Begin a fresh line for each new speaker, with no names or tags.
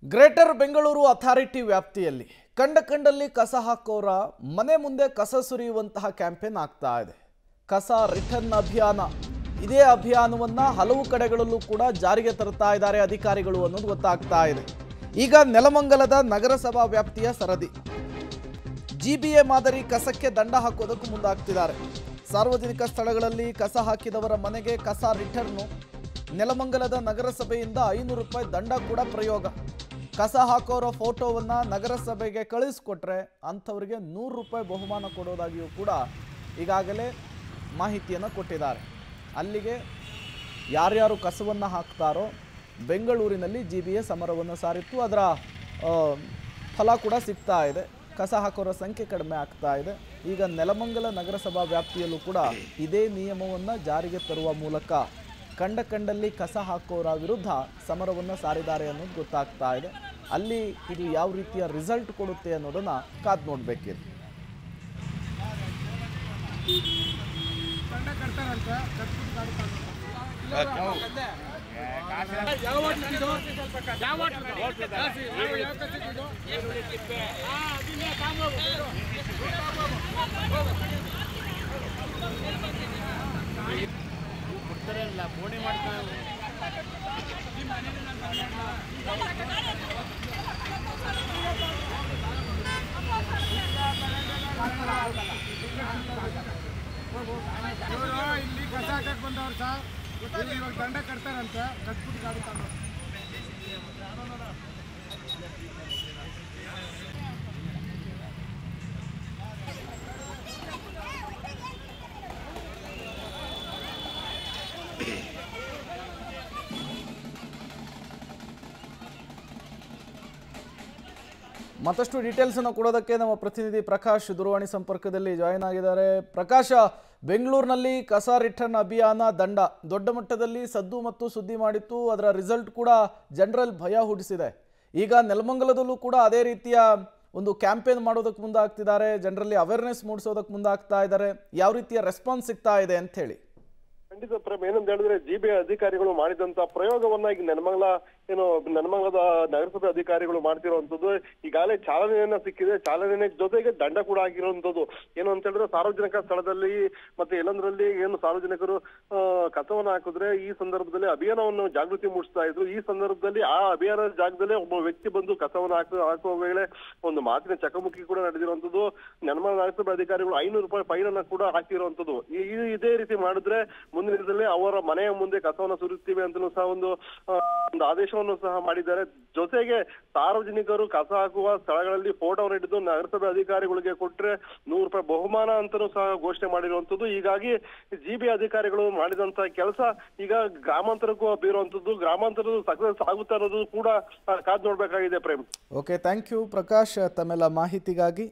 Greater Bengaluru authority ವ್ಯಾಪ್ತಿಯಲ್ಲಿ ಕಂಡಲ್ಲಿ ಕಸ ಹಾಕೋರ ಮನೆ ಮುಂದೆ ಕಸ ಸುರಿಯುವಂತಹ ಕ್ಯಾಂಪೇನ್ ಆಗ್ತಾ ಇದೆ. ಕಸ ರಿಟರ್ನ್ ಅಭಿಯಾನ. ಇದೇ ಅಭಿಯಾನವನ್ನ ಹಲವು ಕಡೆಗಳಲ್ಲೂ ಕೂಡ ಜಾರಿಗೆ ತರ್ತಾ ಇದ್ದಾರೆ ಅಧಿಕಾರಿಗಳು ಅನ್ನೋದು ಗೊತ್ತಾಗ್ತಾ ಇದೆ. ಈಗ ನೆಲಮಂಗಲದ ನಗರಸಭಾ ವ್ಯಾಪ್ತಿಯ ಸರದಿ ಜಿಬಿಎ ಮಾದರಿ ಕಸಕ್ಕೆ ದಂಡ ಹಾಕೋದಕ್ಕೆ ಮುಂದಾಗ್ತಿದ್ದಾರೆ. ಸಾರ್ವಜನಿಕ ಸ್ಥಳಗಳಲ್ಲಿ ಕಸ ಹಾಕಿದವರ ಮನೆಗೆ ಕಸ ರಿಟರ್ನು. ನೆಲಮಂಗಲದ ನಗರಸಭೆಯಿಂದ 500 ರೂಪಾಯಿ ದಂಡ ಕೂಡ ಪ್ರಯೋಗ. ಕಸ ಹಾಕೋರ ಫೋಟೋವನ್ನು ನಗರಸಭೆಗೆ ಕಳಿಸ್ಕೊಟ್ರೆ ಅಂಥವರಿಗೆ 100 ರೂಪಾಯಿ ಬಹುಮಾನ ಕೊಡೋದಾಗಿಯೂ ಕೂಡ ಈಗಾಗಲೇ ಮಾಹಿತಿಯನ್ನು ಕೊಟ್ಟಿದ್ದಾರೆ. ಅಲ್ಲಿಗೆ ಯಾರ್ಯಾರು ಕಸವನ್ನು ಹಾಕ್ತಾರೋ ಬೆಂಗಳೂರಿನಲ್ಲಿ ಜಿಬಿಎ ಸಮರವನ್ನು ಸಾರಿತ್ತು. ಅದರ ಫಲ ಕೂಡ ಸಿಗ್ತಾ ಇದೆ. ಕಸ ಹಾಕೋರ ಸಂಖ್ಯೆ ಕಡಿಮೆ ಆಗ್ತಾ ಇದೆ. ಈಗ ನೆಲಮಂಗಲ ನಗರಸಭಾ ವ್ಯಾಪ್ತಿಯಲ್ಲೂ ಕೂಡ ಇದೇ ನಿಯಮವನ್ನು ಜಾರಿಗೆ ತರುವ ಮೂಲಕ ಕಂಡಲ್ಲಿ ಕಸ ಹಾಕೋರ ವಿರುದ್ಧ ಸಮರವನ್ನು ಸಾರಿದ್ದಾರೆ ಅನ್ನೋದು ಗೊತ್ತಾಗ್ತಾ ಇದೆ. ಅಲ್ಲಿ ಇದು ಯಾವ ರೀತಿಯ ರಿಸಲ್ಟ್ ಕೊಡುತ್ತೆ ಅನ್ನೋದನ್ನು ಕಾದು ನೋಡಬೇಕಿದೆ.
ಬೋಣಿ ಮಾಡ್ತಾರೆ. ಇಲ್ಲಿ ಕಸ ಹಾಕಕ್ ಬಂದವ್ರು ಸರ್ ಇವಾಗ ದಂಡ ಕಟ್ತಾರಂತ ಕಟ್ಬಿಟ್ಟು ಗಾಡಿ ತಗೊಂಡು
ಮತ್ತಷ್ಟು ಡೀಟೇಲ್ಸ್ ಅನ್ನು ಕೊಡೋದಕ್ಕೆ ನಮ್ಮ ಪ್ರತಿನಿಧಿ ಪ್ರಕಾಶ್ ದೂರವಾಣಿ ಸಂಪರ್ಕದಲ್ಲಿ ಜಾಯಿನ್ ಆಗಿದ್ದಾರೆ. ಪ್ರಕಾಶ, ಬೆಂಗಳೂರಿನಲ್ಲಿ ಕಸ ರಿಟರ್ನ್ ಅಭಿಯಾನ ದಂಡ ದೊಡ್ಡ ಮಟ್ಟದಲ್ಲಿ ಸದ್ದು ಮತ್ತು ಸುದ್ದಿ ಮಾಡಿತ್ತು. ಅದರ ರಿಸಲ್ಟ್ ಕೂಡ ಜನರಲ್ ಭಯ ಹುಟ್ಟಿಸಿದೆ. ಈಗ ನೆಲಮಂಗಲದಲ್ಲೂ ಕೂಡ ಅದೇ ರೀತಿಯ ಒಂದು ಕ್ಯಾಂಪೇನ್ ಮಾಡೋದಕ್ಕೆ ಮುಂದಾಗ್ತಿದ್ದಾರೆ. ಜನರಲ್ಲಿ ಅವೇರ್ನೆಸ್ ಮೂಡಿಸೋದಕ್ಕೆ ಮುಂದಾಗ್ತಾ ಇದ್ದಾರೆ. ಯಾವ ರೀತಿಯ ರೆಸ್ಪಾನ್ಸ್ ಸಿಗ್ತಾ ಇದೆ ಅಂತ ಹೇಳಿ?
ಖಂಡಿತ ಪ್ರೇಮ್, ಏನಂತ ಹೇಳಿದ್ರೆ ಜಿಬಿಎ ಅಧಿಕಾರಿಗಳು ಮಾಡಿದಂತ ಪ್ರಯೋಗವನ್ನ ಈಗ ನೆಲಮಂಗಲದ ನಗರಸಭೆ ಅಧಿಕಾರಿಗಳು ಮಾಡ್ತಿರುವಂತದ್ದು. ಈಗಾಗಲೇ ಚಾಲನೆಯನ್ನ ಸಿಕ್ಕಿದೆ. ಚಾಲನೆ ಜೊತೆಗೆ ದಂಡ ಕೂಡ ಆಗಿರುವಂತದ್ದು. ಏನು ಅಂತ ಹೇಳಿದ್ರೆ ಸಾರ್ವಜನಿಕ ಸ್ಥಳದಲ್ಲಿ ಮತ್ತೆ ಎಲ್ಲಂದ್ರಲ್ಲಿ ಏನು ಸಾರ್ವಜನಿಕರು ಕಸವನ್ನ ಹಾಕಿದ್ರೆ ಈ ಸಂದರ್ಭದಲ್ಲಿ ಅಭಿಯಾನವನ್ನು ಜಾಗೃತಿ ಮೂಡಿಸ್ತಾ ಇದ್ರು. ಈ ಸಂದರ್ಭದಲ್ಲಿ ಆ ಅಭಿಯಾನದ ಜಾಗದಲ್ಲೇ ಒಬ್ಬ ವ್ಯಕ್ತಿ ಬಂದು ಕಸವನ್ನ ಹಾಕುವ ವೇಳೆ ಒಂದು ಮಾತಿನ ಚಕಮಕಿ ಕೂಡ ನಡೆದಿರುವಂತದ್ದು. ನೆಲಮಂಗಲ ನಗರಸಭೆ ಅಧಿಕಾರಿಗಳು 500 ರೂಪಾಯಿ ಫೈನ್ ಅನ್ನ ಕೂಡ ಹಾಕಿರುವಂತದ್ದು. ಇದೇ ರೀತಿ ಮಾಡಿದ್ರೆ ಮುಂದಿನ ದಿನದಲ್ಲಿ ಅವರ ಮನೆಯ ಮುಂದೆ ಕಸವನ್ನು ಸುರಿಸ್ತೀವಿ ಅಂತಲೂ ಸಹ ಒಂದು ಆದೇಶವನ್ನು ಸಹ ಮಾಡಿದ್ದಾರೆ. ಜೊತೆಗೆ ಸಾರ್ವಜನಿಕರು ಕಸ ಹಾಕುವ ಸ್ಥಳಗಳಲ್ಲಿ ಫೋಟೋವನ್ನು ಹಿಡಿದು ನಗರಸಭೆ ಅಧಿಕಾರಿಗಳಿಗೆ ಕೊಟ್ರೆ 100 ರೂಪಾಯಿ ಬಹುಮಾನ ಅಂತಲೂ ಸಹ ಘೋಷಣೆ ಮಾಡಿರುವಂತದ್ದು. ಹೀಗಾಗಿ ಜಿಬಿಎ ಅಧಿಕಾರಿಗಳು ಮಾಡಿದಂತ ಕೆಲಸ ಈಗ ಗ್ರಾಮಾಂತರಕ್ಕೂ ಬೀರುವಂತದ್ದು. ಗ್ರಾಮಾಂತರದ ಸಕ್ಸಸ್ ಆಗುತ್ತೆ ಅನ್ನೋದು ಕೂಡ ಕಾದು ನೋಡ್ಬೇಕಾಗಿದೆ Prem.
Okay, thank you Prakash ತಮ್ಮೆಲ್ಲ ಮಾಹಿತಿಗಾಗಿ.